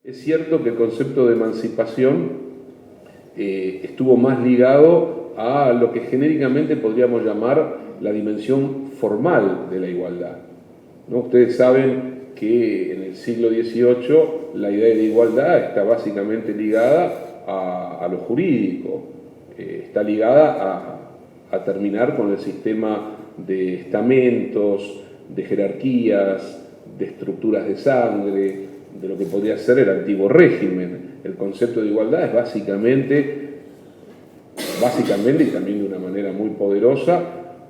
Es cierto que el concepto de emancipación estuvo más ligado a lo que genéricamente podríamos llamar la dimensión formal de la igualdad, ¿no? Ustedes saben que en el siglo XVIII la idea de igualdad está básicamente ligada a lo jurídico, está ligada a terminar con el sistema de estamentos, de jerarquías, de estructuras de sangre, de lo que podría ser el antiguo régimen. El concepto de igualdad es básicamente y también de una manera muy poderosa,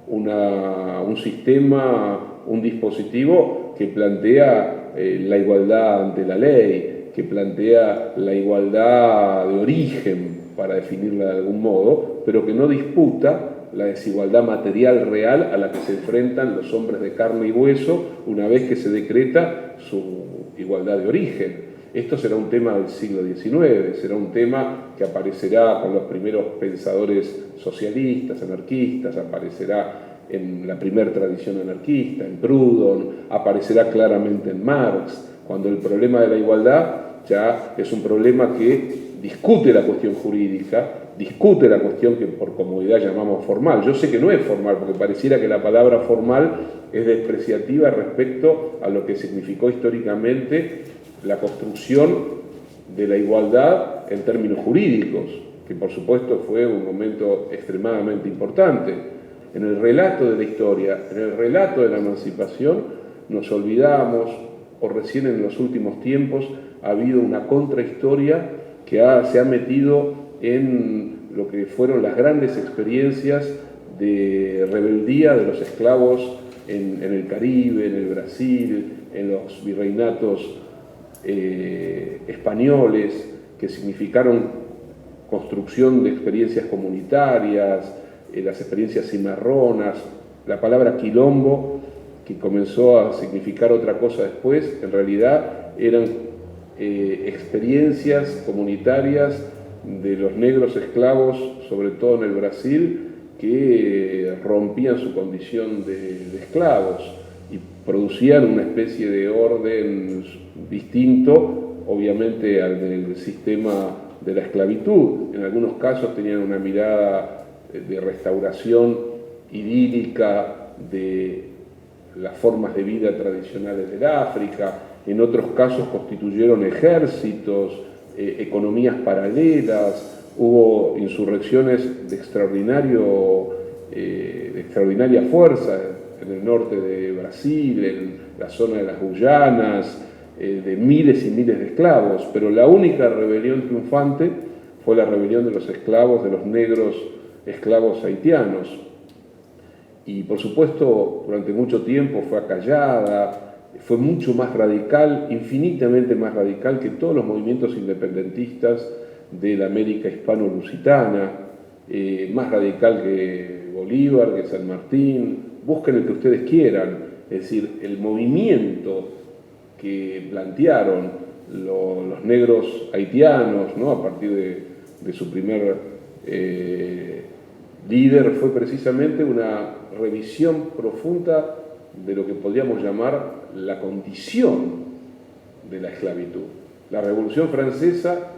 un sistema, un dispositivo que plantea la igualdad ante la ley, que plantea la igualdad de origen, para definirla de algún modo, pero que no disputa la desigualdad material real a la que se enfrentan los hombres de carne y hueso una vez que se decreta su igualdad de origen. Esto será un tema del siglo XIX, será un tema que aparecerá con los primeros pensadores socialistas, anarquistas, aparecerá en la primera tradición anarquista, en Proudhon, aparecerá claramente en Marx, cuando el problema de la igualdad ya es un problema que discute la cuestión jurídica, discute la cuestión que por comodidad llamamos formal. Yo sé que no es formal, porque pareciera que la palabra formal es despreciativa respecto a lo que significó históricamente la construcción de la igualdad en términos jurídicos, que por supuesto fue un momento extremadamente importante. En el relato de la historia, en el relato de la emancipación, nos olvidamos, o recién en los últimos tiempos ha habido una contrahistoria que se ha metido en lo que fueron las grandes experiencias de rebeldía de los esclavos en el Caribe, en el Brasil, en los virreinatos españoles, que significaron construcción de experiencias comunitarias, las experiencias cimarronas, la palabra quilombo, que comenzó a significar otra cosa después, en realidad eran experiencias comunitarias de los negros esclavos, sobre todo en el Brasil, que rompían su condición de esclavos y producían una especie de orden distinto, obviamente, al del sistema de la esclavitud. En algunos casos tenían una mirada de restauración idílica de las formas de vida tradicionales del África, en otros casos constituyeron ejércitos, economías paralelas, hubo insurrecciones de extraordinaria fuerza en el norte de Brasil, en la zona de las Guyanas, de miles y miles de esclavos, pero la única rebelión triunfante fue la rebelión de los esclavos, de los negros esclavos haitianos. Y por supuesto, durante mucho tiempo fue acallada, fue mucho más radical, infinitamente más radical que todos los movimientos independentistas de la América hispano-lusitana, más radical que Bolívar, que San Martín, busquen el que ustedes quieran. Es decir, el movimiento que plantearon los negros haitianos, ¿no?, a partir de su primer líder, fue precisamente una revisión profunda de lo que podríamos llamar la condición de la esclavitud. La Revolución Francesa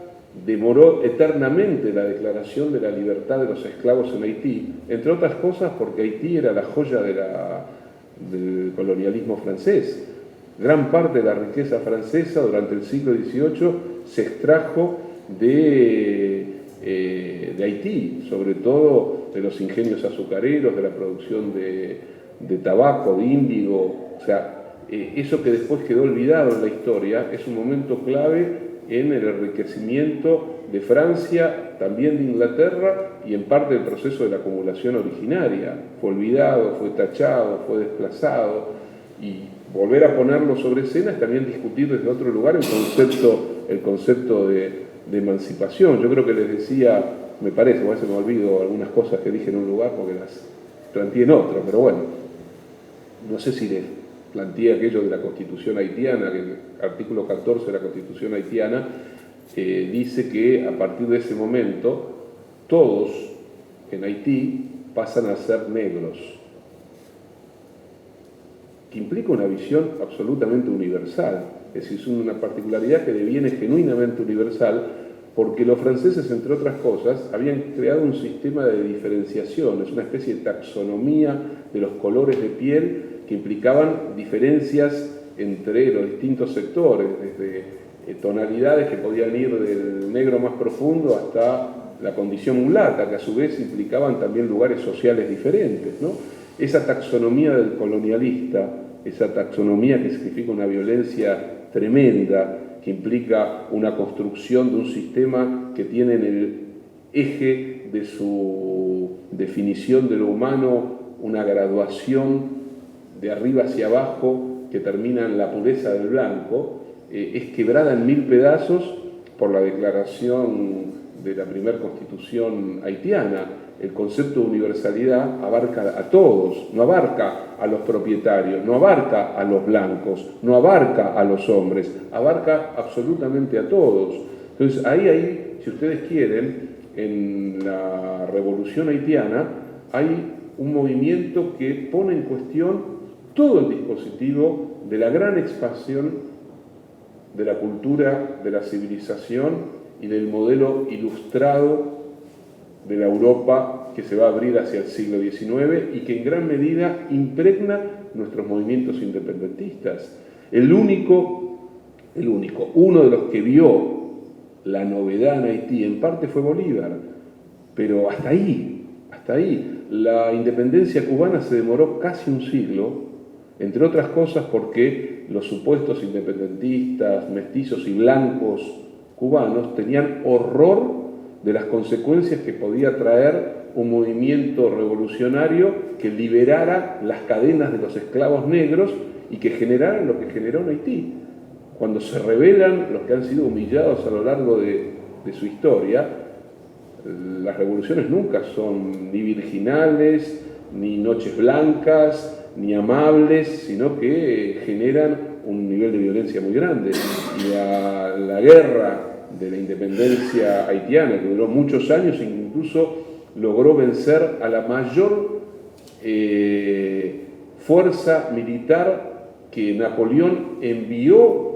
demoró eternamente la declaración de la libertad de los esclavos en Haití, entre otras cosas porque Haití era la joya del colonialismo francés. Gran parte de la riqueza francesa durante el siglo XVIII se extrajo de Haití, sobre todo de los ingenios azucareros, de la producción de tabaco, de índigo. O sea, eso que después quedó olvidado en la historia es un momento clave en el enriquecimiento de Francia, también de Inglaterra, y en parte del proceso de la acumulación originaria. Fue olvidado, fue tachado, fue desplazado, y volver a ponerlo sobre escena es también discutir desde otro lugar el concepto de emancipación. Yo creo que les decía, me parece, a veces me olvido algunas cosas que dije en un lugar porque las planteé en otro, pero bueno, no sé si les planteé aquello de la Constitución haitiana, que el artículo 14 de la Constitución haitiana dice que a partir de ese momento todos en Haití pasan a ser negros, que implica una visión absolutamente universal. Es decir, es una particularidad que deviene genuinamente universal, porque los franceses, entre otras cosas, habían creado un sistema de diferenciaciones, una especie de taxonomía de los colores de piel que implicaban diferencias entre los distintos sectores, desde tonalidades que podían ir del negro más profundo hasta la condición mulata, que a su vez implicaban también lugares sociales diferentes, ¿no? Esa taxonomía del colonialista, esa taxonomía que significa una violencia tremenda, que implica una construcción de un sistema que tiene en el eje de su definición de lo humano una graduación de arriba hacia abajo que termina en la pureza del blanco, es quebrada en 1000 pedazos por la declaración de la primera constitución haitiana. El concepto de universalidad abarca a todos, no abarca a los propietarios, no abarca a los blancos, no abarca a los hombres, abarca absolutamente a todos. Entonces ahí, si ustedes quieren, en la revolución haitiana hay un movimiento que pone en cuestión todo el dispositivo de la gran expansión de la cultura, de la civilización y del modelo ilustrado de la Europa que se va a abrir hacia el siglo XIX y que en gran medida impregna nuestros movimientos independentistas. Uno de los que vio la novedad en Haití en parte fue Bolívar, pero hasta ahí. La independencia cubana se demoró casi un siglo, entre otras cosas porque los supuestos independentistas, mestizos y blancos cubanos tenían horror de las consecuencias que podía traer un movimiento revolucionario que liberara las cadenas de los esclavos negros y que generara lo que generó en Haití. Cuando se rebelan los que han sido humillados a lo largo de su historia, las revoluciones nunca son ni virginales, ni noches blancas, ni amables, sino que generan un nivel de violencia muy grande. Y la guerra de la independencia haitiana, que duró muchos años, incluso logró vencer a la mayor fuerza militar que Napoleón envió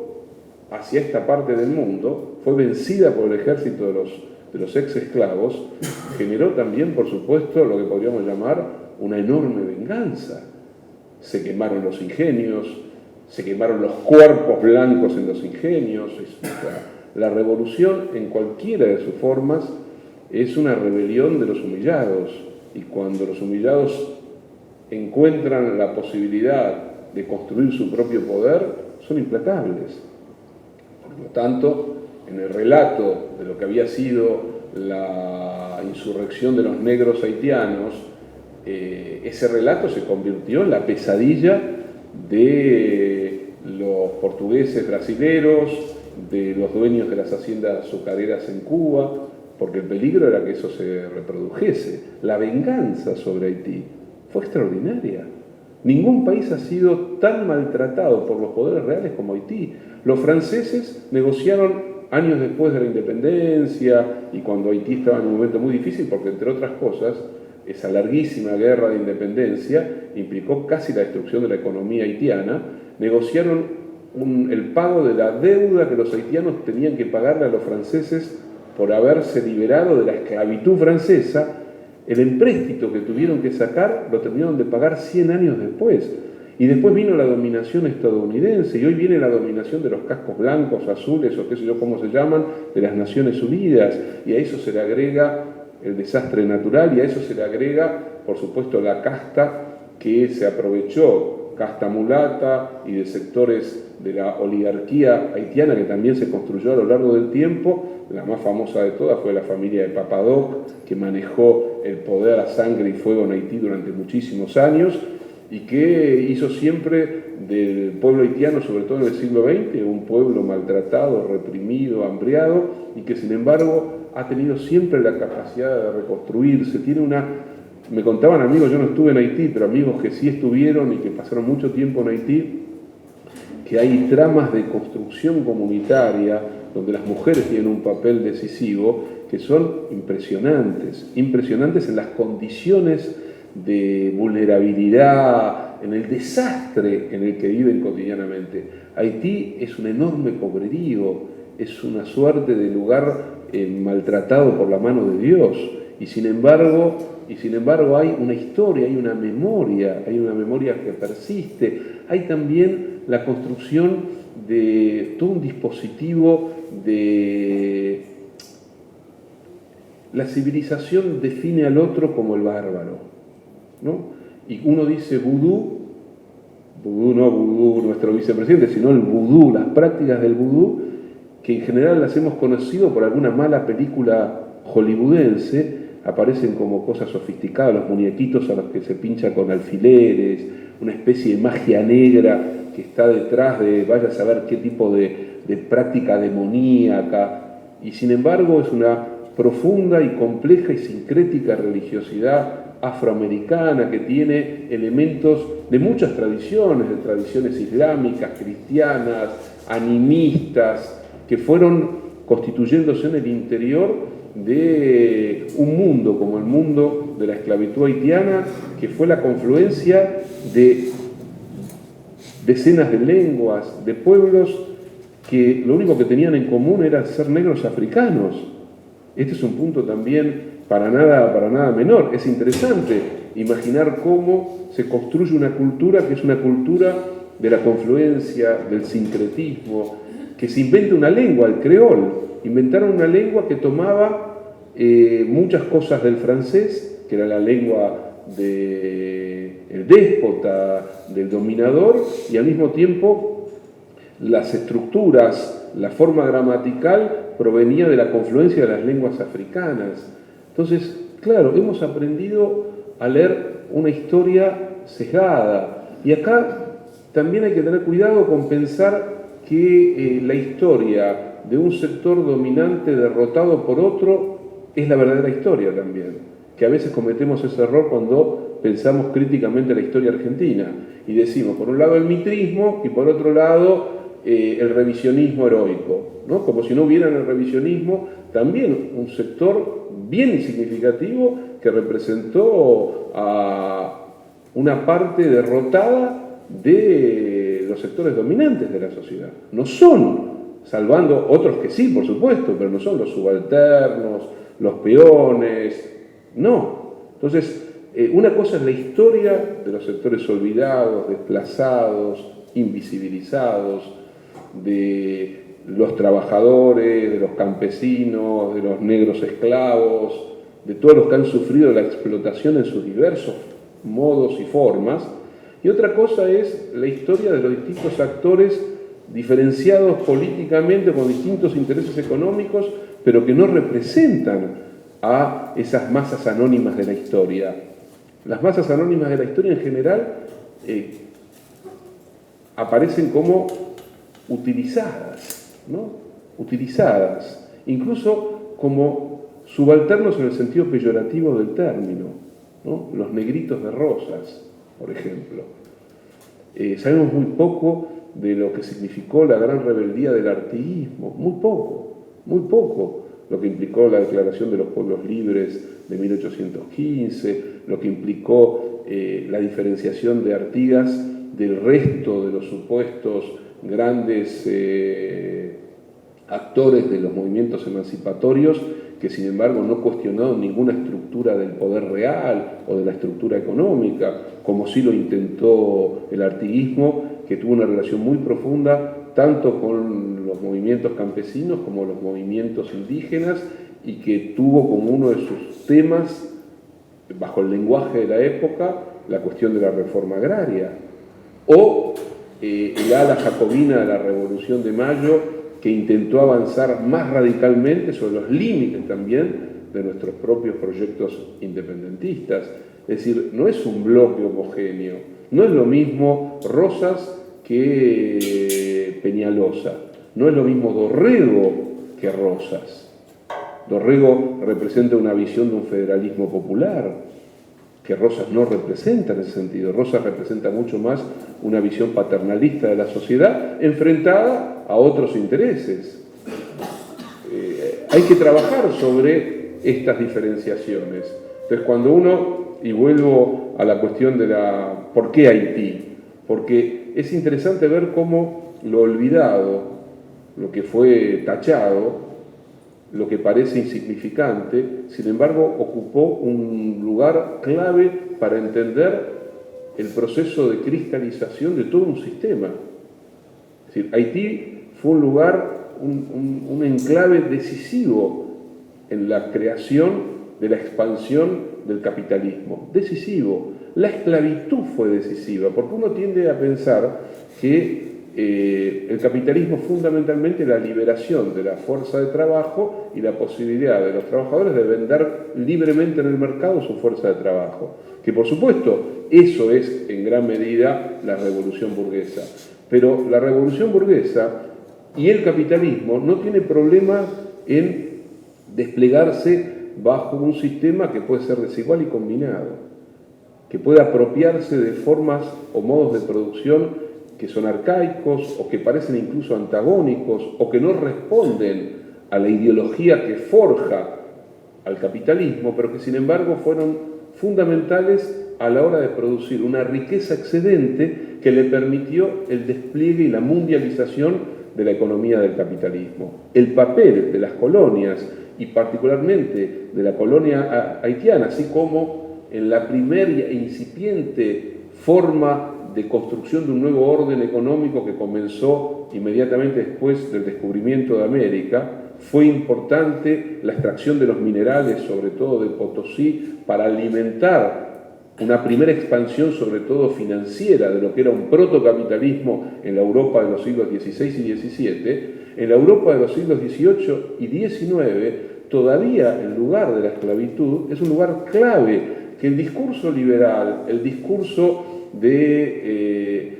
hacia esta parte del mundo, fue vencida por el ejército de los ex esclavos, generó también, por supuesto, lo que podríamos llamar una enorme venganza. Se quemaron los ingenios, se quemaron los cuerpos blancos en los ingenios. La revolución, en cualquiera de sus formas, es una rebelión de los humillados. Y cuando los humillados encuentran la posibilidad de construir su propio poder, son implacables. Por lo tanto, en el relato de lo que había sido la insurrección de los negros haitianos, ese relato se convirtió en la pesadilla de los portugueses brasileros, de los dueños de las haciendas azucareras en Cuba, porque el peligro era que eso se reprodujese. La venganza sobre Haití fue extraordinaria. Ningún país ha sido tan maltratado por los poderes reales como Haití. Los franceses negociaron años después de la independencia y cuando Haití estaba en un momento muy difícil, porque entre otras cosas, esa larguísima guerra de independencia implicó casi la destrucción de la economía haitiana, negociaron el pago de la deuda que los haitianos tenían que pagarle a los franceses por haberse liberado de la esclavitud francesa. El empréstito que tuvieron que sacar lo terminaron de pagar 100 años después. Y después vino la dominación estadounidense y hoy viene la dominación de los cascos blancos, azules o qué sé yo cómo se llaman, de las Naciones Unidas. Y a eso se le agrega el desastre natural y a eso se le agrega, por supuesto, la casta que se aprovechó, casta mulata y de sectores de la oligarquía haitiana que también se construyó a lo largo del tiempo. La más famosa de todas fue la familia de Papadoc, que manejó el poder a sangre y fuego en Haití durante muchísimos años y que hizo siempre del pueblo haitiano, sobre todo en el siglo XX, un pueblo maltratado, reprimido, hambriado y que sin embargo ha tenido siempre la capacidad de reconstruirse. Me contaban amigos, yo no estuve en Haití, pero amigos que sí estuvieron y que pasaron mucho tiempo en Haití, que hay tramas de construcción comunitaria donde las mujeres tienen un papel decisivo que son impresionantes en las condiciones de vulnerabilidad, en el desastre en el que viven cotidianamente. Haití es un enorme pobrerío, es una suerte de lugar maltratado por la mano de Dios, y sin embargo hay una historia, hay una memoria que persiste. Hay también la construcción de todo un dispositivo de... La civilización define al otro como el bárbaro, ¿no? Y uno dice vudú, no vudú nuestro vicepresidente, sino el vudú, las prácticas del vudú, que en general las hemos conocido por alguna mala película hollywoodense, aparecen como cosas sofisticadas, los muñequitos a los que se pincha con alfileres, una especie de magia negra que está detrás de vaya a saber qué tipo de práctica demoníaca, y sin embargo es una profunda y compleja y sincrética religiosidad afroamericana que tiene elementos de muchas tradiciones, de tradiciones islámicas, cristianas, animistas, que fueron constituyéndose en el interior de un mundo como el mundo de la esclavitud haitiana, que fue la confluencia de decenas de lenguas, de pueblos que lo único que tenían en común era ser negros africanos. Este es un punto también para nada menor. Es interesante imaginar cómo se construye una cultura que es una cultura de la confluencia, del sincretismo, que se inventa una lengua, el creol. Inventaron una lengua que tomaba muchas cosas del francés, que era la lengua del déspota, del dominador, y al mismo tiempo las estructuras, la forma gramatical provenía de la confluencia de las lenguas africanas. Entonces, claro, hemos aprendido a leer una historia sesgada, y acá también hay que tener cuidado con pensar que la historia de un sector dominante derrotado por otro es la verdadera historia también, que a veces cometemos ese error cuando pensamos críticamente la historia argentina y decimos, por un lado el mitrismo y por otro lado el revisionismo heroico, ¿no? Como si no hubiera en el revisionismo también un sector bien significativo que representó a una parte derrotada de los sectores dominantes de la sociedad. No son, salvando otros que sí, por supuesto, pero no son los subalternos, los peones, no. Entonces, una cosa es la historia de los sectores olvidados, desplazados, invisibilizados, de los trabajadores, de los campesinos, de los negros esclavos, de todos los que han sufrido la explotación en sus diversos modos y formas. Y otra cosa es la historia de los distintos actores diferenciados políticamente con distintos intereses económicos, pero que no representan a esas masas anónimas de la historia. Las masas anónimas de la historia en general aparecen como utilizadas, ¿no? Utilizadas, incluso como subalternos en el sentido peyorativo del término, ¿no? Los negritos de rosas, por ejemplo. Sabemos muy poco de lo que significó la gran rebeldía del artiguismo, muy poco. Lo que implicó la Declaración de los Pueblos Libres de 1815, lo que implicó la diferenciación de Artigas del resto de los supuestos grandes actores de los movimientos emancipatorios, que sin embargo no cuestionaron ninguna estructura del poder real o de la estructura económica, como sí lo intentó el artiguismo, que tuvo una relación muy profunda tanto con los movimientos campesinos como los movimientos indígenas, y que tuvo como uno de sus temas, bajo el lenguaje de la época, la cuestión de la reforma agraria, o el ala jacobina de la Revolución de Mayo, que intentó avanzar más radicalmente sobre los límites también de nuestros propios proyectos independentistas. Es decir, no es un bloque homogéneo, no es lo mismo Rosas que Peñalosa, no es lo mismo Dorrego que Rosas. Dorrego representa una visión de un federalismo popular, que Rosas no representa en ese sentido. Rosas representa mucho más una visión paternalista de la sociedad enfrentada a otros intereses. Hay que trabajar sobre estas diferenciaciones. Entonces, cuando uno y vuelvo a la cuestión de ¿por qué Haití? Porque es interesante ver cómo lo olvidado, lo que fue tachado, lo que parece insignificante, sin embargo, ocupó un lugar clave para entender el proceso de cristalización de todo un sistema. Es decir, Haití fue un lugar, un enclave decisivo en la creación de la expansión del capitalismo. Decisivo. La esclavitud fue decisiva, porque uno tiende a pensar que el capitalismo fundamentalmente la liberación de la fuerza de trabajo y la posibilidad de los trabajadores de vender libremente en el mercado su fuerza de trabajo. Que por supuesto eso es en gran medida la revolución burguesa. Pero la revolución burguesa y el capitalismo no tiene problema en desplegarse bajo un sistema que puede ser desigual y combinado, que puede apropiarse de formas o modos de producción que son arcaicos o que parecen incluso antagónicos o que no responden a la ideología que forja al capitalismo, pero que sin embargo fueron fundamentales a la hora de producir una riqueza excedente que le permitió el despliegue y la mundialización de la economía del capitalismo. El papel de las colonias y particularmente de la colonia haitiana, así como en la primera e incipiente forma de construcción de un nuevo orden económico que comenzó inmediatamente después del descubrimiento de América, fue importante la extracción de los minerales, sobre todo de Potosí, para alimentar una primera expansión, sobre todo financiera, de lo que era un protocapitalismo en la Europa de los siglos XVI y XVII. En la Europa de los siglos XVIII y XIX, todavía el lugar de la esclavitud es un lugar clave, que el discurso liberal, el discurso de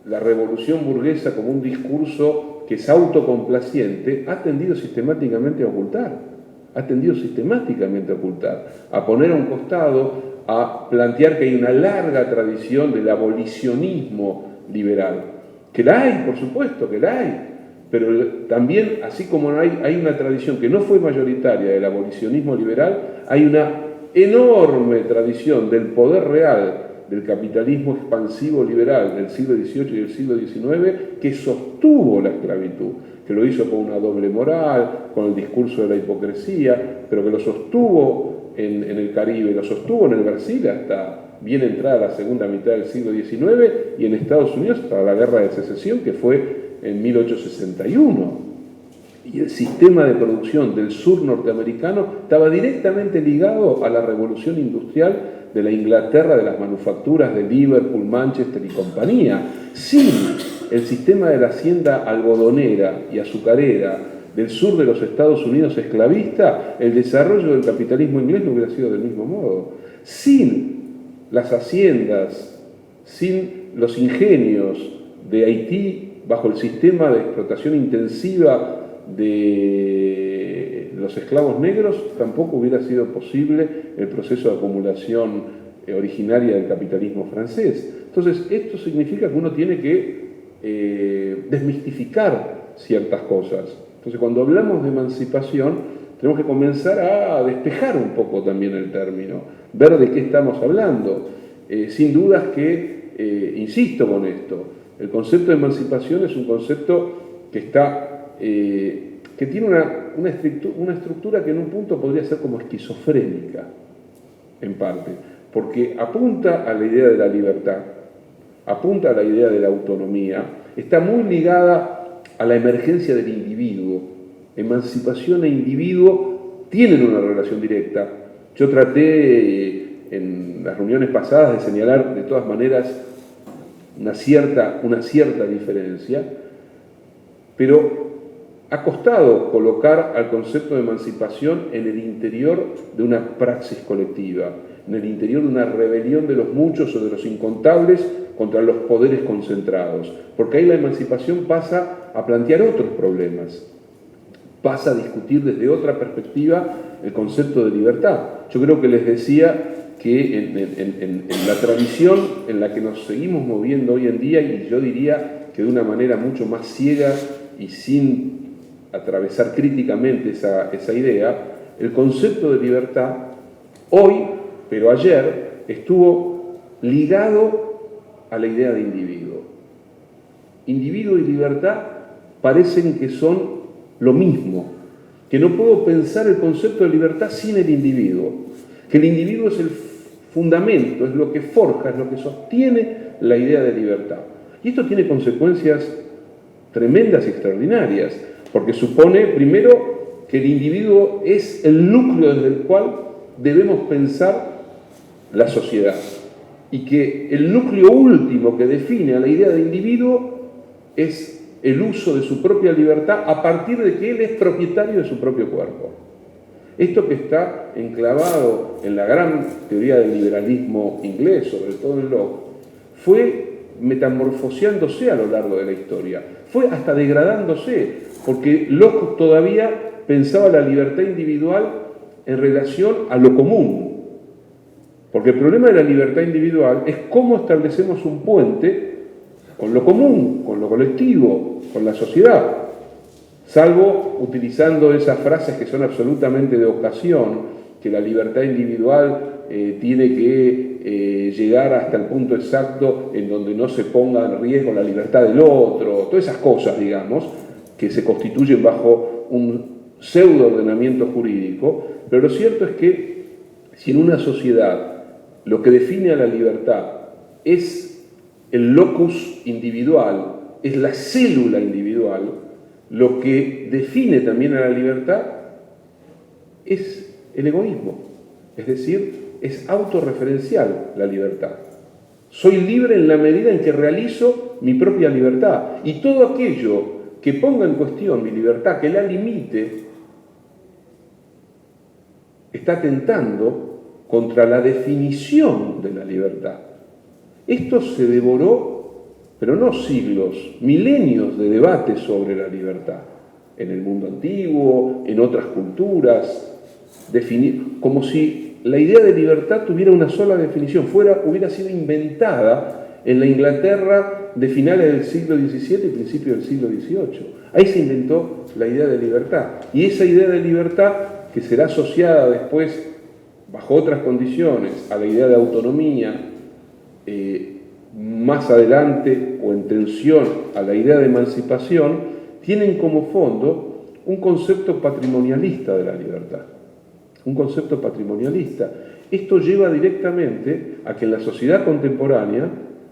la revolución burguesa como un discurso que es autocomplaciente, ha tendido sistemáticamente a ocultar, a poner a un costado, a plantear que hay una larga tradición del abolicionismo liberal, que la hay, por supuesto que la hay, pero también, así como hay una tradición que no fue mayoritaria del abolicionismo liberal, hay una enorme tradición del poder real del capitalismo expansivo liberal del siglo XVIII y del siglo XIX que sostuvo la esclavitud, que lo hizo con una doble moral, con el discurso de la hipocresía, pero que lo sostuvo en el Caribe, lo sostuvo en el Brasil hasta bien entrada la segunda mitad del siglo XIX y en Estados Unidos hasta la Guerra de Secesión, que fue en 1861. Y el sistema de producción del sur norteamericano estaba directamente ligado a la revolución industrial de la Inglaterra, de las manufacturas de Liverpool, Manchester y compañía. Sin el sistema de la hacienda algodonera y azucarera del sur de los Estados Unidos esclavista, el desarrollo del capitalismo inglés no hubiera sido del mismo modo. Sin las haciendas, sin los ingenios de Haití bajo el sistema de explotación intensiva de los esclavos negros, tampoco hubiera sido posible el proceso de acumulación originaria del capitalismo francés. Entonces, esto significa que uno tiene que desmistificar ciertas cosas. Entonces, cuando hablamos de emancipación, tenemos que comenzar a despejar un poco también el término, ver de qué estamos hablando. Sin dudas que, insisto con esto, el concepto de emancipación es un concepto que que tiene una estructura que en un punto podría ser como esquizofrénica, en parte, porque apunta a la idea de la libertad, apunta a la idea de la autonomía, está muy ligada a la emergencia del individuo. Emancipación e individuo tienen una relación directa. Yo traté en las reuniones pasadas de señalar de todas maneras una cierta diferencia, pero ha costado colocar al concepto de emancipación en el interior de una praxis colectiva, en el interior de una rebelión de los muchos o de los incontables contra los poderes concentrados, porque ahí la emancipación pasa a plantear otros problemas, pasa a discutir desde otra perspectiva el concepto de libertad. Yo creo que les decía que en la tradición en la que nos seguimos moviendo hoy en día, y yo diría que de una manera mucho más ciega y sin atravesar críticamente esa idea, el concepto de libertad hoy, pero ayer, estuvo ligado a la idea de individuo. Individuo y libertad parecen que son lo mismo, que no puedo pensar el concepto de libertad sin el individuo, que el individuo es el fundamento, es lo que forja, es lo que sostiene la idea de libertad. Y esto tiene consecuencias tremendas y extraordinarias, porque supone, primero, que el individuo es el núcleo desde el cual debemos pensar la sociedad, y que el núcleo último que define a la idea de individuo es el uso de su propia libertad a partir de que él es propietario de su propio cuerpo. Esto que está enclavado en la gran teoría del liberalismo inglés, sobre todo en Locke, fue metamorfoseándose a lo largo de la historia, fue hasta degradándose, porque Locke todavía pensaba la libertad individual en relación a lo común. Porque el problema de la libertad individual es cómo establecemos un puente con lo común, con lo colectivo, con la sociedad. Salvo utilizando esas frases que son absolutamente de ocasión, que la libertad individual tiene que llegar hasta el punto exacto en donde no se ponga en riesgo la libertad del otro, todas esas cosas, digamos, que se constituyen bajo un pseudo ordenamiento jurídico. Pero lo cierto es que si en una sociedad lo que define a la libertad es el locus individual, es la célula individual, lo que define también a la libertad es el egoísmo, es decir, es autorreferencial la libertad. Soy libre en la medida en que realizo mi propia libertad, y todo aquello que ponga en cuestión mi libertad, que la limite, está atentando contra la definición de la libertad. Esto se devoró, pero no siglos, milenios de debate sobre la libertad. En el mundo antiguo, en otras culturas, como si la idea de libertad tuviera una sola definición, hubiera sido inventada en la Inglaterra de finales del siglo XVII y principios del siglo XVIII. Ahí se inventó la idea de libertad. Y esa idea de libertad, que será asociada después, bajo otras condiciones, a la idea de autonomía, más adelante o en tensión a la idea de emancipación, tienen como fondo un concepto patrimonialista de la libertad. Un concepto patrimonialista. Esto lleva directamente a que en la sociedad contemporánea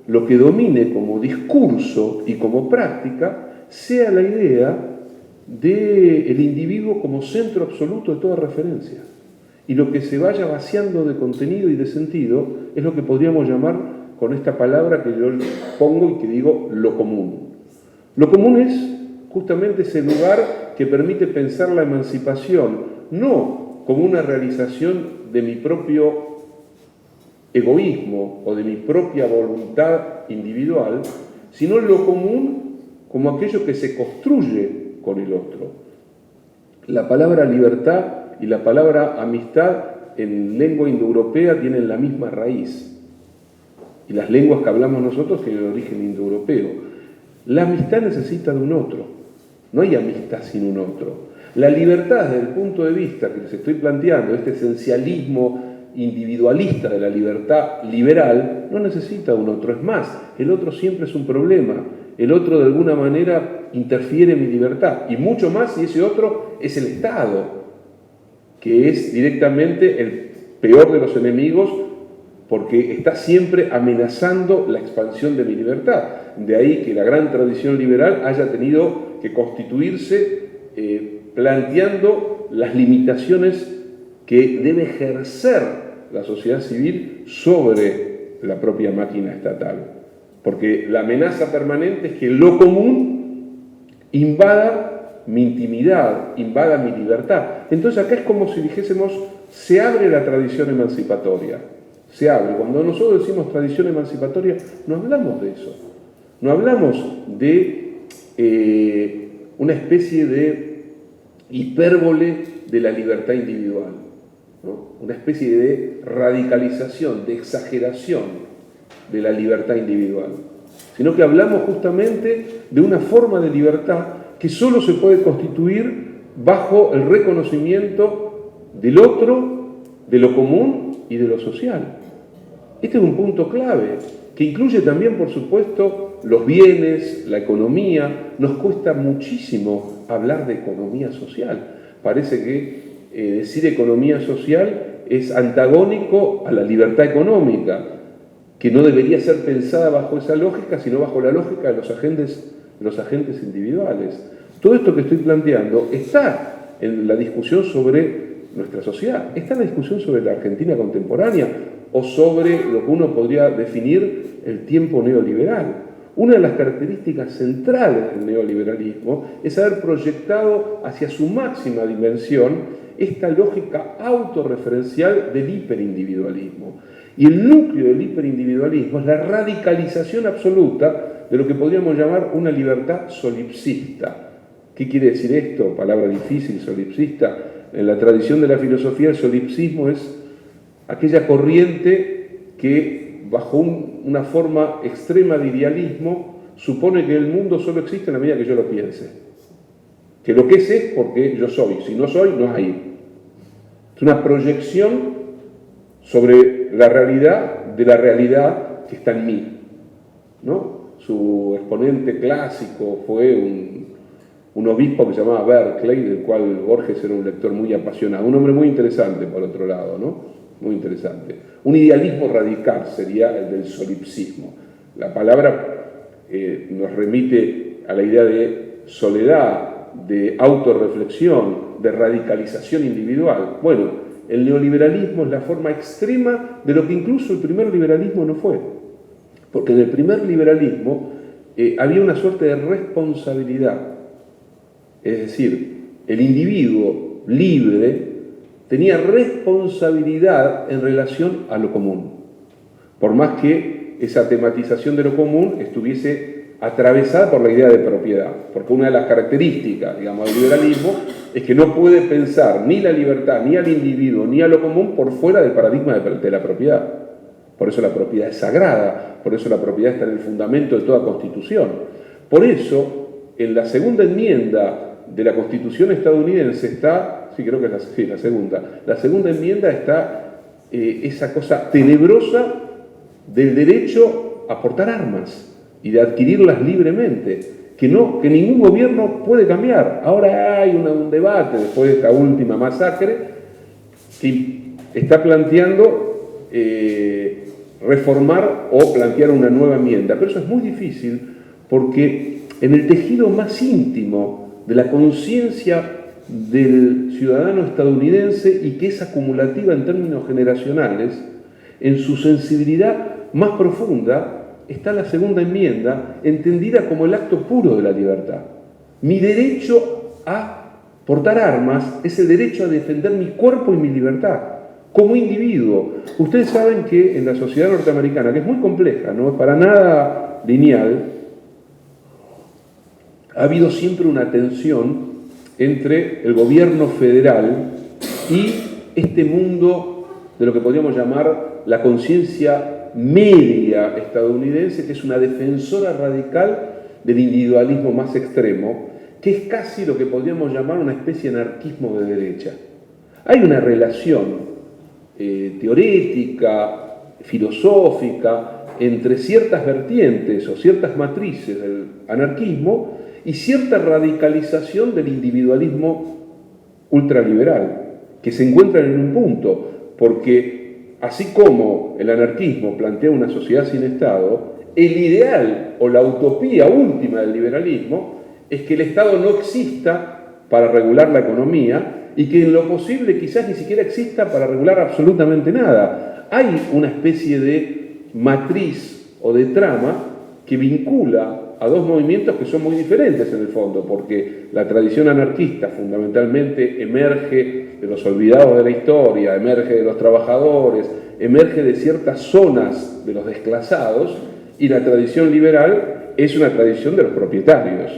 lo que domine como discurso y como práctica sea la idea del individuo como centro absoluto de toda referencia. Y lo que se vaya vaciando de contenido y de sentido es lo que podríamos llamar, con esta palabra que yo pongo y que digo, lo común. Lo común es justamente ese lugar que permite pensar la emancipación, no como una realización de mi propio egoísmo o de mi propia voluntad individual, sino lo común como aquello que se construye con el otro. La palabra libertad y la palabra amistad en lengua indoeuropea tienen la misma raíz. Y las lenguas que hablamos nosotros tienen origen indoeuropeo. La amistad necesita de un otro. No hay amistad sin un otro. La libertad, desde el punto de vista que les estoy planteando, este esencialismo individualista de la libertad liberal, no necesita un otro. Es más, el otro siempre es un problema. El otro de alguna manera interfiere en mi libertad. Y mucho más si ese otro es el Estado, que es directamente el peor de los enemigos, porque está siempre amenazando la expansión de mi libertad. De ahí que la gran tradición liberal haya tenido que constituirse planteando las limitaciones que debe ejercer la sociedad civil sobre la propia máquina estatal. Porque la amenaza permanente es que lo común invada mi intimidad, invada mi libertad. Entonces acá es como si dijésemos, se abre la tradición emancipatoria. Se abre. Cuando nosotros decimos tradición emancipatoria, no hablamos de eso. No hablamos de una especie de hipérbole de la libertad individual, ¿no? Una especie de radicalización, de exageración de la libertad individual, sino que hablamos justamente de una forma de libertad que solo se puede constituir bajo el reconocimiento del otro, de lo común y de lo social. Este es un punto clave, que incluye también, por supuesto, los bienes, la economía. Nos cuesta muchísimo hablar de economía social. Parece que decir economía social es antagónico a la libertad económica, que no debería ser pensada bajo esa lógica, sino bajo la lógica de los agentes individuales. Todo esto que estoy planteando está en la discusión sobre nuestra sociedad, está en la discusión sobre la Argentina contemporánea o sobre lo que uno podría definir el tiempo neoliberal. Una de las características centrales del neoliberalismo es haber proyectado hacia su máxima dimensión esta lógica autorreferencial del hiperindividualismo. Y el núcleo del hiperindividualismo es la radicalización absoluta de lo que podríamos llamar una libertad solipsista. ¿Qué quiere decir esto? Palabra difícil, solipsista. En la tradición de la filosofía, el solipsismo es aquella corriente que, bajo una forma extrema de idealismo, supone que el mundo solo existe en la medida que yo lo piense. Que lo que es porque yo soy. Si no soy, no hay. Es una proyección sobre la realidad de la realidad que está en mí, ¿no? Su exponente clásico fue un obispo que se llamaba Berkeley, del cual Borges era un lector muy apasionado, un hombre muy interesante por otro lado, ¿no? Muy interesante. Un idealismo radical sería el del solipsismo. La palabra nos remite a la idea de soledad, de autorreflexión, de radicalización individual. Bueno, el neoliberalismo es la forma extrema de lo que incluso el primer liberalismo no fue. Porque en el primer liberalismo había una suerte de responsabilidad. Es decir, el individuo libre tenía responsabilidad en relación a lo común. Por más que esa tematización de lo común estuviese atravesada por la idea de propiedad. Porque una de las características, digamos, del liberalismo es que no puede pensar ni la libertad, ni al individuo, ni a lo común por fuera del paradigma de la propiedad. Por eso la propiedad es sagrada, por eso la propiedad está en el fundamento de toda constitución. Por eso, en la segunda enmienda de la Constitución estadounidense está, sí, creo que es la segunda enmienda está esa cosa tenebrosa del derecho a portar armas y de adquirirlas libremente, que ningún gobierno puede cambiar. Ahora hay un debate, después de esta última masacre, que está planteando reformar o plantear una nueva enmienda. Pero eso es muy difícil porque en el tejido más íntimo de la conciencia del ciudadano estadounidense, y que es acumulativa en términos generacionales, en su sensibilidad más profunda, está la segunda enmienda, entendida como el acto puro de la libertad. Mi derecho a portar armas es el derecho a defender mi cuerpo y mi libertad, como individuo. Ustedes saben que en la sociedad norteamericana, que es muy compleja, no es para nada lineal, ha habido siempre una tensión entre el gobierno federal y este mundo de lo que podríamos llamar la conciencia media estadounidense, que es una defensora radical del individualismo más extremo, que es casi lo que podríamos llamar una especie de anarquismo de derecha. Hay una relación teorética, filosófica, entre ciertas vertientes o ciertas matrices del anarquismo y cierta radicalización del individualismo ultraliberal, que se encuentran en un punto, porque así como el anarquismo plantea una sociedad sin Estado, el ideal o la utopía última del liberalismo es que el Estado no exista para regular la economía y que en lo posible quizás ni siquiera exista para regular absolutamente nada. Hay una especie de matriz o de trama que vincula a dos movimientos que son muy diferentes en el fondo, porque la tradición anarquista fundamentalmente emerge de los olvidados de la historia, emerge de los trabajadores, emerge de ciertas zonas de los desclasados, y la tradición liberal es una tradición de los propietarios.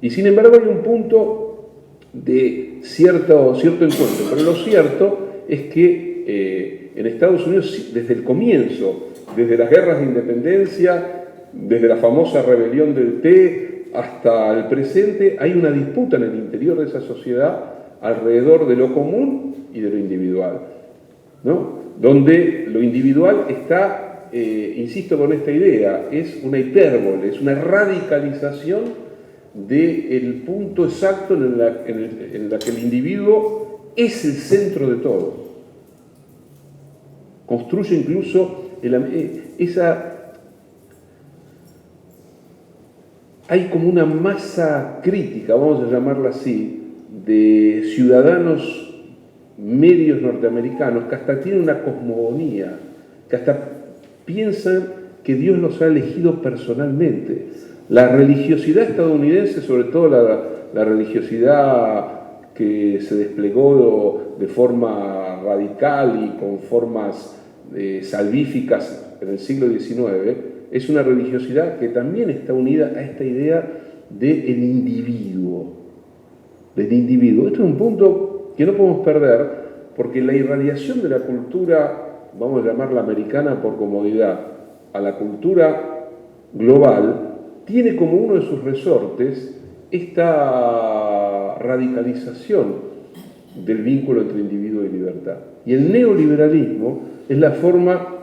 Y sin embargo hay un punto de cierto encuentro, pero lo cierto es que en Estados Unidos, desde el comienzo, desde las guerras de independencia, desde la famosa rebelión del Té hasta el presente, hay una disputa en el interior de esa sociedad alrededor de lo común y de lo individual, ¿no? donde lo individual está, insisto con esta idea, es una hipérbole, es una radicalización del punto exacto en la que el individuo es el centro de todo. Construye incluso hay como una masa crítica, vamos a llamarla así, de ciudadanos medios norteamericanos que hasta tienen una cosmogonía, que hasta piensan que Dios los ha elegido personalmente. La religiosidad estadounidense, sobre todo la religiosidad que se desplegó de forma radical y con formas salvíficas en el siglo XIX, es una religiosidad que también está unida a esta idea del individuo. Del individuo. Esto es un punto que no podemos perder, porque la irradiación de la cultura, vamos a llamarla americana por comodidad, a la cultura global, tiene como uno de sus resortes esta radicalización del vínculo entre individuo y libertad. Y el neoliberalismo es la forma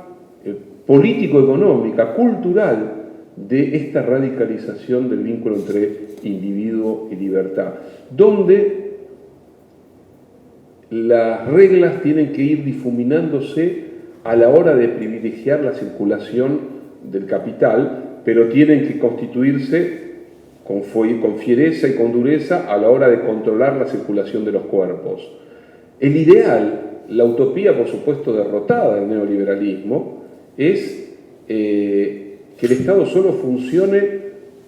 político-económica, cultural, de esta radicalización del vínculo entre individuo y libertad, donde las reglas tienen que ir difuminándose a la hora de privilegiar la circulación del capital, pero tienen que constituirse con fiereza y con dureza a la hora de controlar la circulación de los cuerpos. El ideal, la utopía, por supuesto, derrotada del neoliberalismo, es que el Estado solo funcione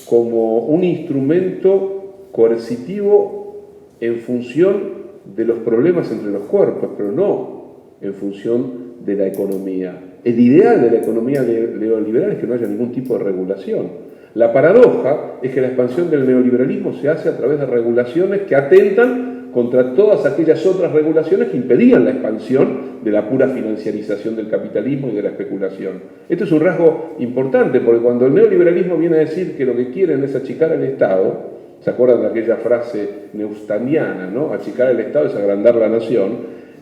como un instrumento coercitivo en función de los problemas entre los cuerpos, pero no en función de la economía. El ideal de la economía neoliberal es que no haya ningún tipo de regulación. La paradoja es que la expansión del neoliberalismo se hace a través de regulaciones que atentan contra todas aquellas otras regulaciones que impedían la expansión de la pura financiarización del capitalismo y de la especulación. Esto es un rasgo importante, porque cuando el neoliberalismo viene a decir que lo que quieren es achicar el Estado, ¿se acuerdan de aquella frase neustaniana, ¿no? Achicar el Estado es agrandar la nación.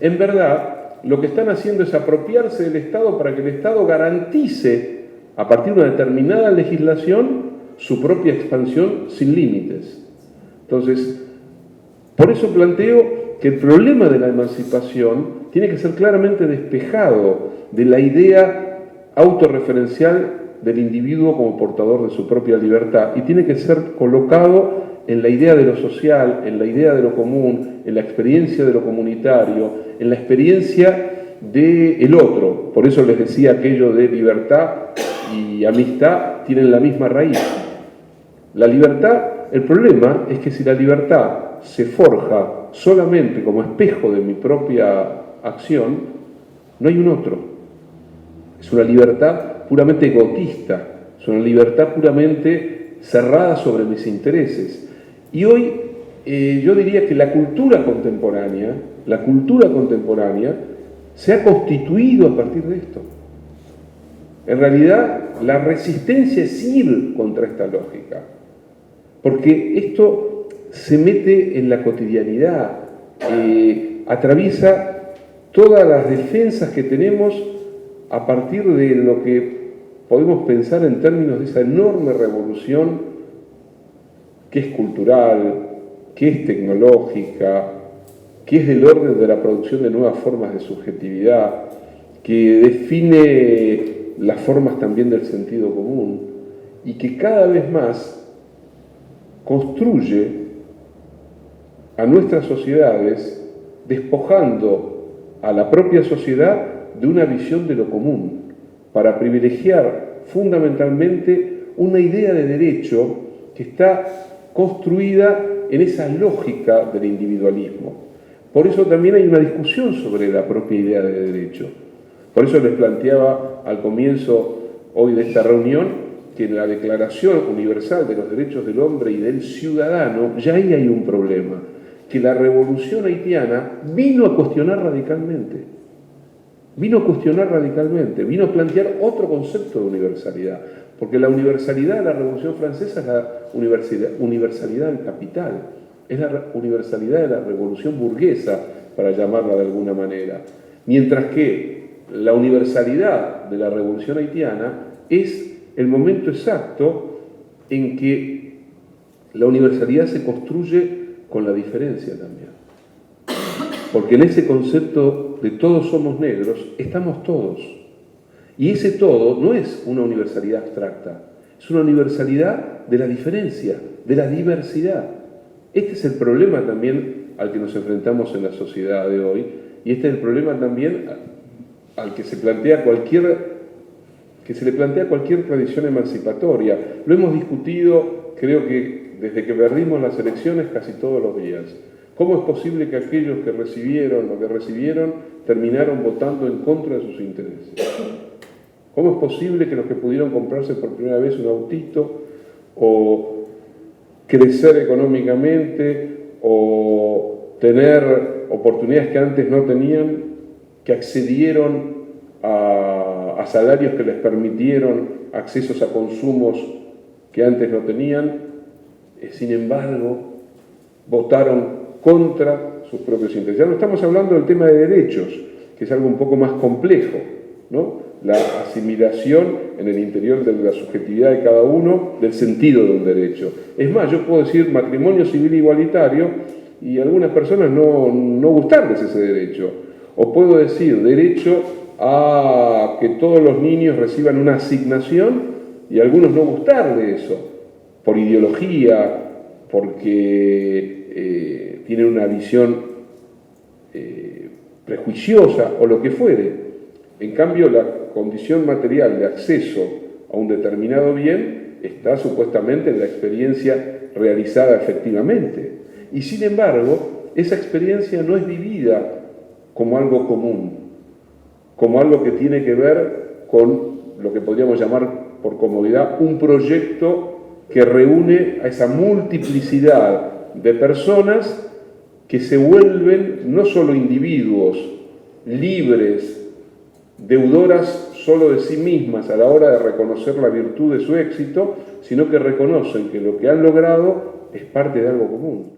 En verdad, lo que están haciendo es apropiarse del Estado para que el Estado garantice, a partir de una determinada legislación, su propia expansión sin límites. Entonces, por eso planteo que el problema de la emancipación tiene que ser claramente despejado de la idea autorreferencial del individuo como portador de su propia libertad y tiene que ser colocado en la idea de lo social, en la idea de lo común, en la experiencia de lo comunitario, en la experiencia del otro. Por eso les decía aquello de libertad y amistad tienen la misma raíz. La libertad, el problema es que si la libertad se forja solamente como espejo de mi propia acción, no hay un otro. Es una libertad puramente egotista, es una libertad puramente cerrada sobre mis intereses. Y hoy yo diría que la cultura contemporánea se ha constituido a partir de esto. En realidad, la resistencia es ir contra esta lógica, porque esto se mete en la cotidianidad, atraviesa todas las defensas que tenemos a partir de lo que podemos pensar en términos de esa enorme revolución que es cultural, que es tecnológica, que es del orden de la producción de nuevas formas de subjetividad, que define las formas también del sentido común y que cada vez más construye a nuestras sociedades despojando a la propia sociedad de una visión de lo común para privilegiar fundamentalmente una idea de derecho que está construida en esa lógica del individualismo. Por eso también hay una discusión sobre la propia idea de derecho. Por eso les planteaba al comienzo hoy de esta reunión que en la Declaración Universal de los Derechos del Hombre y del Ciudadano ya ahí hay un problema, que la revolución haitiana vino a cuestionar radicalmente. Vino a plantear otro concepto de universalidad, porque la universalidad de la Revolución Francesa es la universalidad del capital, es la universalidad de la revolución burguesa, para llamarla de alguna manera, mientras que la universalidad de la revolución haitiana es el momento exacto en que la universalidad se construye con la diferencia también. Porque en ese concepto de todos somos negros, estamos todos. Y ese todo no es una universalidad abstracta, es una universalidad de la diferencia, de la diversidad. Este es el problema también al que nos enfrentamos en la sociedad de hoy, y este es el problema también al que se le plantea cualquier tradición emancipatoria. Lo hemos discutido, creo que desde que perdimos las elecciones, casi todos los días. ¿Cómo es posible que aquellos que recibieron lo que recibieron terminaron votando en contra de sus intereses? ¿Cómo es posible que los que pudieron comprarse por primera vez un autito o crecer económicamente o tener oportunidades que antes no tenían, que accedieron a salarios que les permitieron accesos a consumos que antes no tenían, sin embargo, votaron contra sus propios intereses? Ya no estamos hablando del tema de derechos, que es algo un poco más complejo, ¿no? La asimilación en el interior de la subjetividad de cada uno del sentido de un derecho. Es más, yo puedo decir matrimonio civil igualitario y a algunas personas no gustarles ese derecho. O puedo decir derecho a que todos los niños reciban una asignación y a algunos no gustarle eso, por ideología, porque tienen una visión prejuiciosa o lo que fuere. En cambio, la condición material de acceso a un determinado bien está supuestamente en la experiencia realizada efectivamente. Y sin embargo, esa experiencia no es vivida como algo común, como algo que tiene que ver con lo que podríamos llamar por comodidad un proyecto que reúne a esa multiplicidad de personas que se vuelven no solo individuos libres, deudoras solo de sí mismas a la hora de reconocer la virtud de su éxito, sino que reconocen que lo que han logrado es parte de algo común.